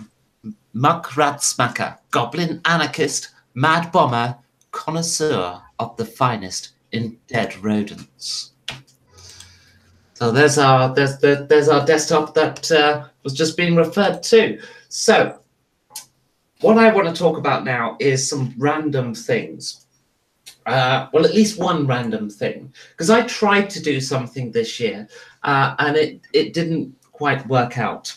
Muck Rat Smacker, Goblin Anarchist, Mad Bomber, connoisseur of the finest in dead rodents. So there's our desktop that was just being referred to. So what I want to talk about now is some random things. Well, at least one random thing, because I tried to do something this year and it didn't quite work out.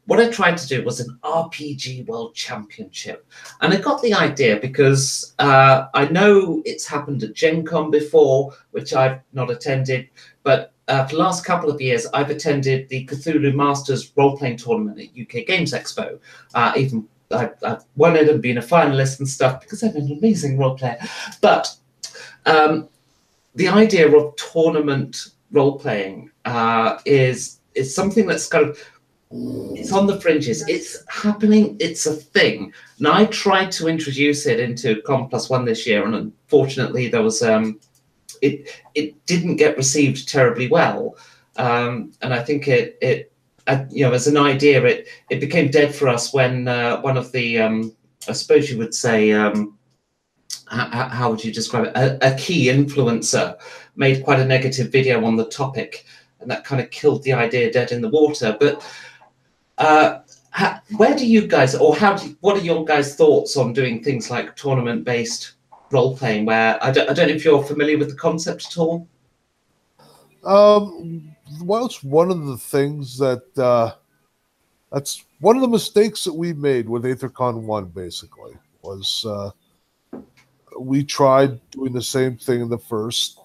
What I tried to do was an RPG World Championship. And I got the idea because I know it's happened at Gen Con before, which I've not attended, but for the last couple of years, I've attended the Cthulhu Masters role-playing tournament at UK Games Expo. Even I've won it and been a finalist and stuff because I'm an amazing role player. But the idea of tournament role playing is something that's kind of, it's on the fringes. It's happening. It's a thing. And I tried to introduce it into Con+1 this year, and unfortunately, there was it didn't get received terribly well. And I think it you know, as an idea, it became dead for us when one of the I suppose you would say, how would you describe it? A key influencer made quite a negative video on the topic, and that kind of killed the idea dead in the water. But where do you guys, or what are your guys' thoughts on doing things like tournament-based role-playing? Where I don't know if you're familiar with the concept at all. Well, it's one of the things that that's one of the mistakes that we made with Aethercon 1, basically, was we tried doing the same thing in the first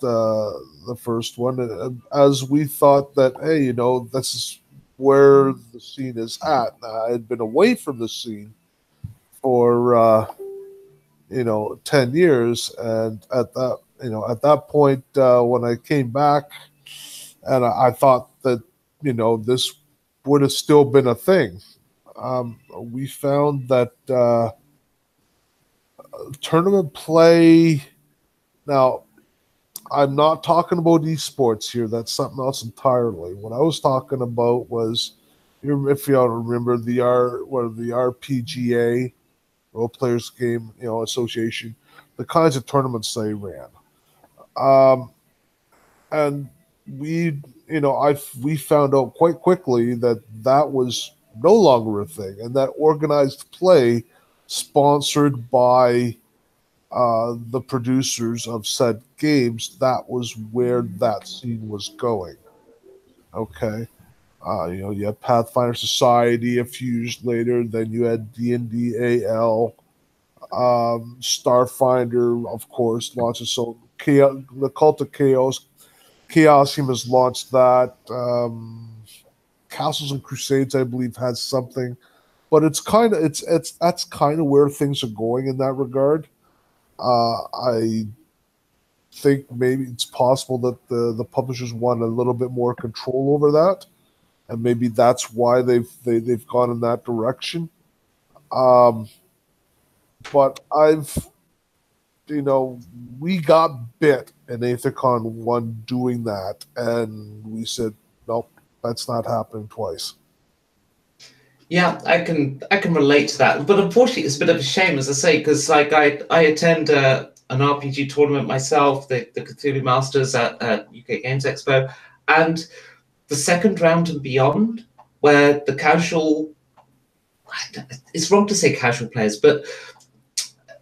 one, as we thought that, hey, you know, this is where the scene is at. I had been away from the scene for 10 years, and at that point, when I came back, and I thought that, you know, this would have still been a thing. We found that tournament play, now, I'm not talking about esports here. That's something else entirely. What I was talking about was, if y'all remember, the RPGA, Role Players Game, Association, the kinds of tournaments they ran. And we found out quite quickly that was no longer a thing, and that organized play sponsored by the producers of said games, that was where that scene was going. Okay. You had Pathfinder Society a few years later, then you had D&D AL, Starfinder, of course, launched its own the Cult of Chaosium has launched that. Castles and Crusades, I believe, has something, but that's kind of where things are going in that regard. I think maybe it's possible that the publishers want a little bit more control over that, and maybe that's why they've gone in that direction. But we got bit in Aethercon 1 doing that, and we said, nope, that's not happening twice. Yeah, I can relate to that, but unfortunately, it's a bit of a shame, as I say, because like I attend an RPG tournament myself, the Cthulhu Masters at UK Games Expo, and the second round and beyond, where the casual, it's wrong to say casual players, but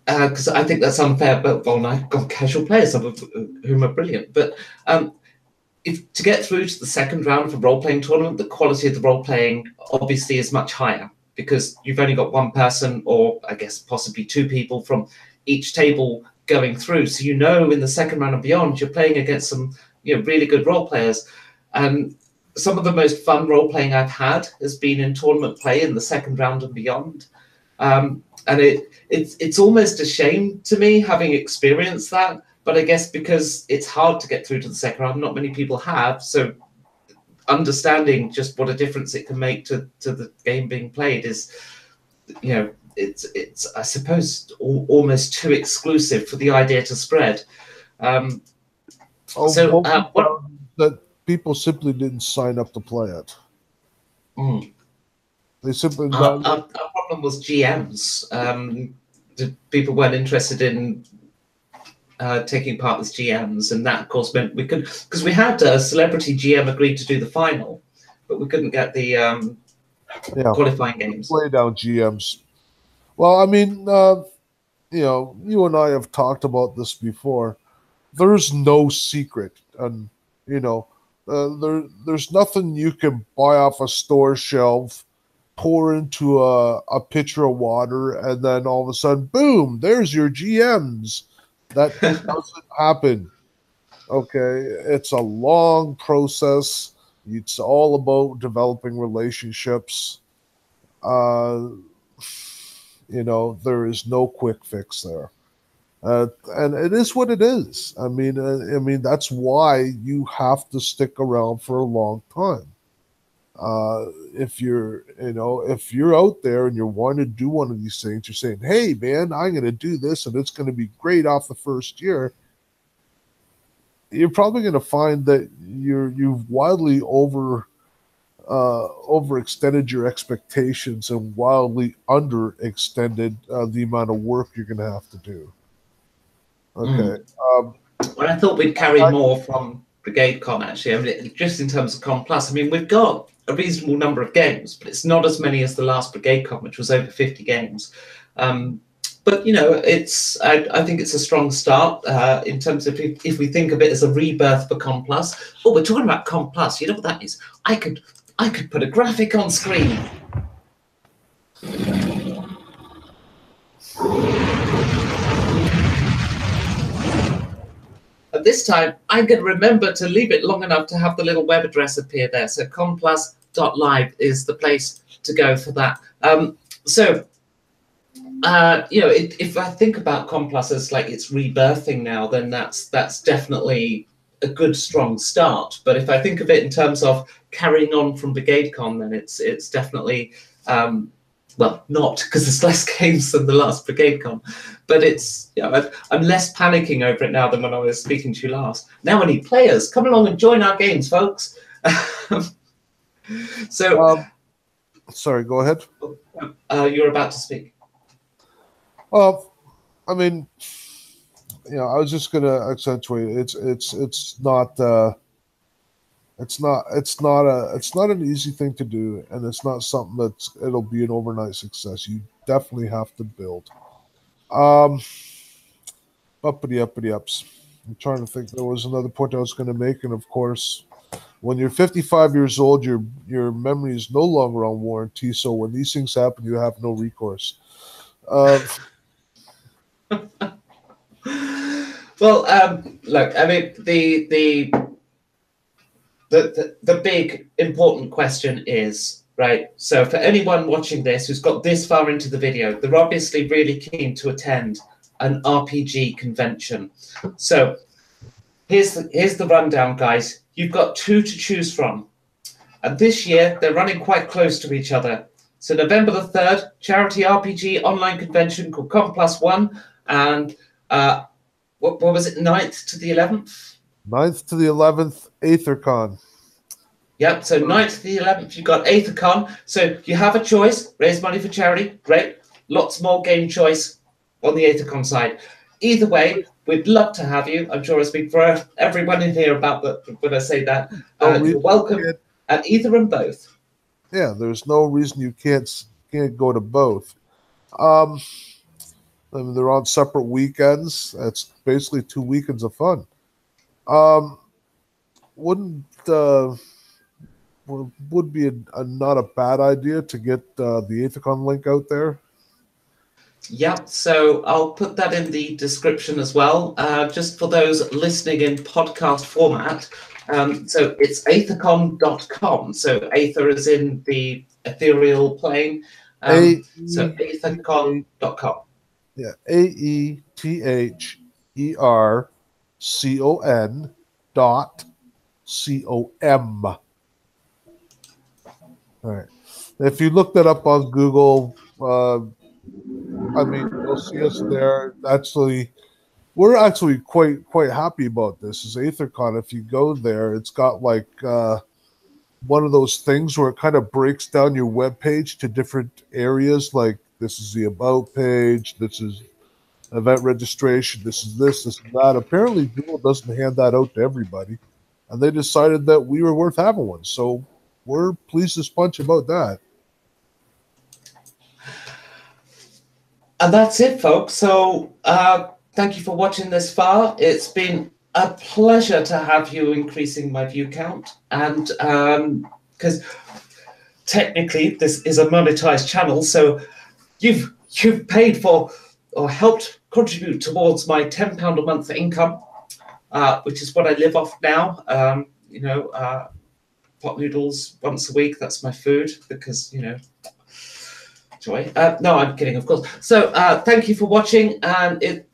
because I think that's unfair, but well, I've got casual players, some of whom are brilliant, but if to get through to the second round of a role-playing tournament, the quality of the role-playing obviously is much higher, because you've only got one person, or I guess possibly two people from each table going through. So in the second round and beyond, you're playing against some really good role players. And some of the most fun role-playing I've had has been in tournament play in the second round and beyond. And it's almost a shame to me, having experienced that. But I guess because it's hard to get through to the second round, not many people have. So understanding just what a difference it can make to the game being played is, it's I suppose almost too exclusive for the idea to spread. That people simply didn't sign up to play it. Mm. They simply. Our problem was GMs. People weren't interested in taking part as GMs, and that of course meant we could, because we had a celebrity GM agreed to do the final, but we couldn't get the qualifying games. Play down GMs. Well, I mean, you and I have talked about this before. There's no secret, and there's nothing you can buy off a store shelf, pour into a pitcher of water, and then all of a sudden, boom, there's your GMs. That doesn't happen. Okay, it's a long process. It's all about developing relationships. There is no quick fix there. And it is what it is. I mean, that's why you have to stick around for a long time. If you're out there and you're wanting to do one of these things, you're saying, "Hey, man, I'm going to do this, and it's going to be great off the first year." You're probably going to find that you've wildly overextended your expectations and wildly underextended the amount of work you're going to have to do. Okay. Well, I thought we'd carry more from Brigade Con, actually. I mean, just in terms of Con+, I mean, we've got a reasonable number of games, but it's not as many as the last Brigade Con, which was over 50 games. But I think it's a strong start in terms of if we think of it as a rebirth for Con+. Oh, we're talking about Con+. You know what that is? I could put a graphic on screen. And this time, I'm going to remember to leave it long enough to have the little web address appear there. So conplus.live is the place to go for that. If I think about Con+ as like it's rebirthing now, then that's definitely a good, strong start. But if I think of it in terms of carrying on from Brigade Con, then it's definitely not, because there's less games than the last Brigade Con, but I'm less panicking over it now than when I was speaking to you last. Now I need players. Come along and join our games, folks. Sorry, go ahead. You're about to speak. Well, I mean, I was just going to accentuate it's not an easy thing to do, and it's not something it'll be an overnight success. You definitely have to build. Uppity-uppity-ups. I'm trying to think. There was another point I was going to make, and of course, when you're 55 years old, your memory is no longer on warranty. So when these things happen, you have no recourse. Well, look, I mean, the big important question is, right, so for anyone watching this who's got this far into the video, they're obviously really keen to attend an RPG convention. So here's the rundown, guys. You've got two to choose from. And this year, they're running quite close to each other. So November the 3rd, charity RPG online convention called Con+1, and what was it, 9th to the 11th? 9th to the 11th, Aethercon. Yep, so 9th to the 11th, you've got Aethercon. So you have a choice, raise money for charity, great. Lots more game choice on the Aethercon side. Either way, we'd love to have you. I'm sure I speak for everyone in here about that when I say that. You're welcome at either and both. Yeah, there's no reason you can't go to both. I mean, they're on separate weekends. That's basically 2 weekends of fun. Would be not a bad idea to get the Aethercon link out there? Yeah, so I'll put that in the description as well, just for those listening in podcast format. So it's aethercon.com. So Aether is in the ethereal plane. So aethercon.com. Yeah, AETHERCON.com. All right. If you look that up on Google, I mean, you'll see us there. Actually, we're actually quite happy about this. Is Aethercon? If you go there, it's got like one of those things where it kind of breaks down your web page to different areas. Like this is the about page. This is event registration. This is this is that. Apparently, Google doesn't hand that out to everybody, and they decided that we were worth having one. So we're pleased as punch about that. And that's it, folks. So thank you for watching this far. It's been a pleasure to have you increasing my view count. And because technically this is a monetized channel, so you've paid for or helped contribute towards my £10 a month income, which is what I live off now. Pot noodles once a week. That's my food because, joy. No, I'm kidding, of course. So thank you for watching, and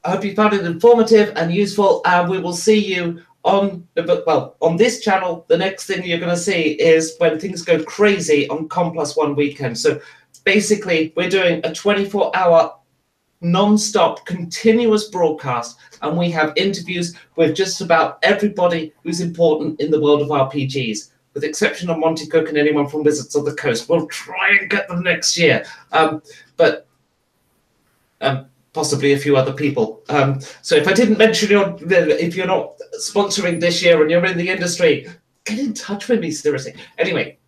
I hope you found it informative and useful. And we will see you on this channel. The next thing you're going to see is when things go crazy on Con+1 weekend. So basically, we're doing a 24-hour non-stop continuous broadcast, and we have interviews with just about everybody who's important in the world of RPGs, with the exception of Monty Cook and anyone from Wizards of the Coast. We'll try and get them next year, but possibly a few other people. So if I didn't mention if you're not sponsoring this year and you're in the industry, get in touch with me, seriously. Anyway,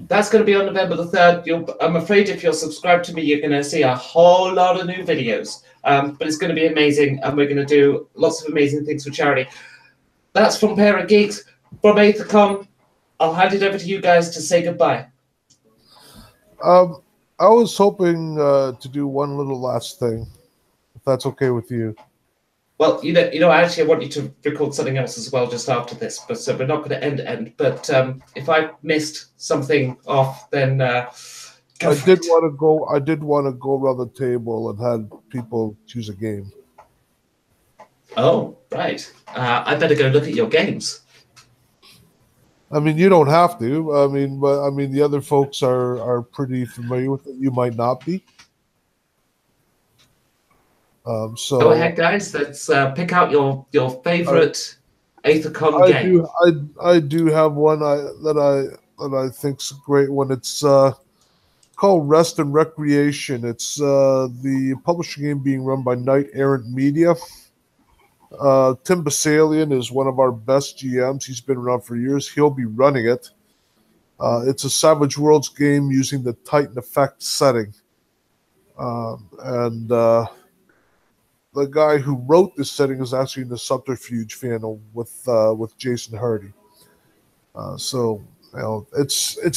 that's going to be on November the 3rd. I'm afraid if you're subscribed to me, you're going to see a whole lot of new videos. But it's going to be amazing, and we're going to do lots of amazing things for charity. That's from Pair of Geeks, from Aethercon. I'll hand it over to you guys to say goodbye. I was hoping to do one little last thing, if that's okay with you. Well, actually, I want you to record something else as well just after this, but so we're not going to end. But if I missed something off, then I did want to go around the table and had people choose a game. Oh, right. I better go look at your games. I mean, you don't have to. But the other folks are pretty familiar with it. You might not be. So go ahead, guys. Let's pick out your favorite Aethercon game. I do have one that I think's a great one. It's called Rest and Recreation. It's the publishing game being run by Knight Errant Media. Tim Basalian is one of our best GMs. He's been around for years. He'll be running it. It's a Savage Worlds game using the Titan Effect setting. The guy who wrote this setting is actually in the Subterfuge fan with Jason Hardy. It's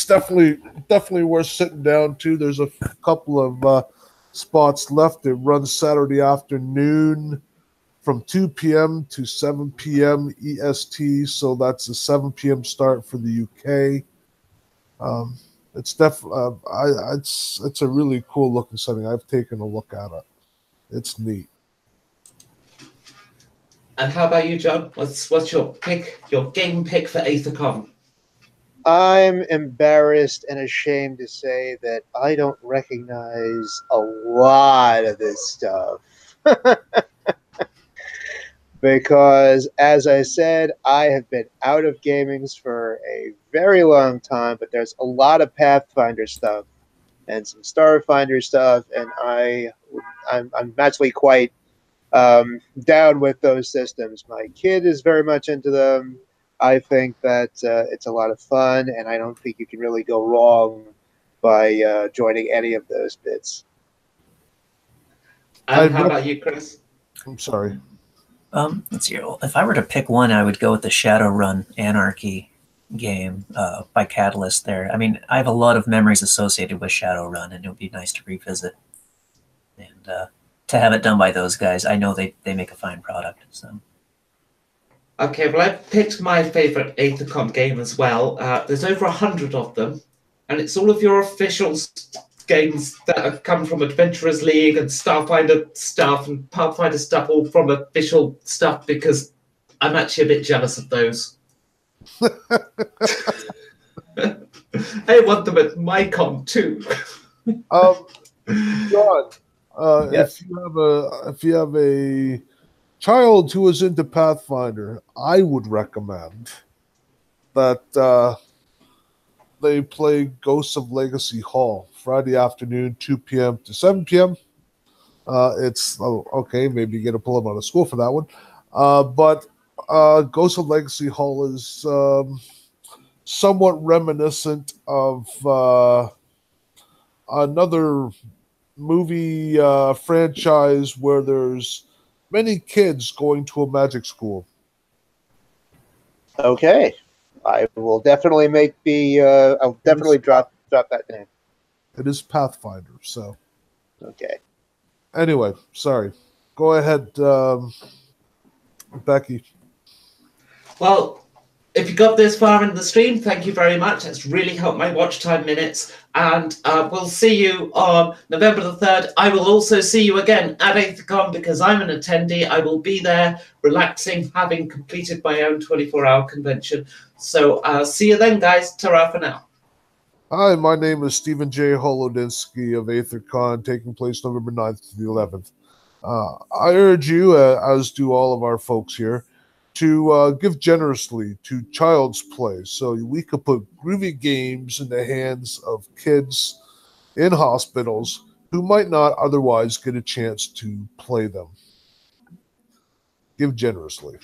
definitely worth sitting down to. There's a couple of spots left. It runs Saturday afternoon from 2 p.m. to 7 p.m. EST, so that's a 7 p.m. start for the UK. It's a really cool looking setting. I've taken a look at it. It's neat. And how about you, John? What's your pick? Your game pick for Aethercon? I'm embarrassed and ashamed to say that I don't recognize a lot of this stuff. Because, as I said, I have been out of gamings for a very long time, but there's a lot of Pathfinder stuff and some Starfinder stuff, and I'm actually quite down with those systems. My kid is very much into them. I think that it's a lot of fun, and I don't think you can really go wrong by joining any of those bits. And how about you, Chris? I'm sorry. Let's see. If I were to pick one, I would go with the Shadowrun Anarchy game by Catalyst there. I mean, I have a lot of memories associated with Shadowrun, and it would be nice to revisit. And to have it done by those guys, I know they make a fine product. So. Okay, well, I picked my favorite Aethercon game as well. There's over 100 of them, and it's all of your official games that have come from Adventurers League and Starfinder stuff and Pathfinder stuff, all from official stuff, because I'm actually a bit jealous of those. I want them at my con too. John, Yes. if you have a child who is into Pathfinder, I would recommend that they play Ghosts of Legacy Hall Friday afternoon, 2 p.m. to 7 p.m. It's okay. Maybe you get to pull them out of school for that one. But Ghost of Legacy Hall is somewhat reminiscent of another movie franchise where there's many kids going to a magic school. Okay, I will definitely I'll definitely drop that name. It is Pathfinder. So Okay. anyway, sorry. Go ahead, Becky. Well, if you got this far in the stream, thank you very much. It's really helped my watch time minutes. And we'll see you on November the 3rd. I will also see you again at Aethercon because I'm an attendee. I will be there relaxing, having completed my own 24-hour convention. So see you then, guys. Ta-ra for now. Hi, my name is Stephen J. Holodinsky of Aethercon, taking place November 9th to the 11th. I urge you, as do all of our folks here, to give generously to Child's Play so we could put groovy games in the hands of kids in hospitals who might not otherwise get a chance to play them. Give generously.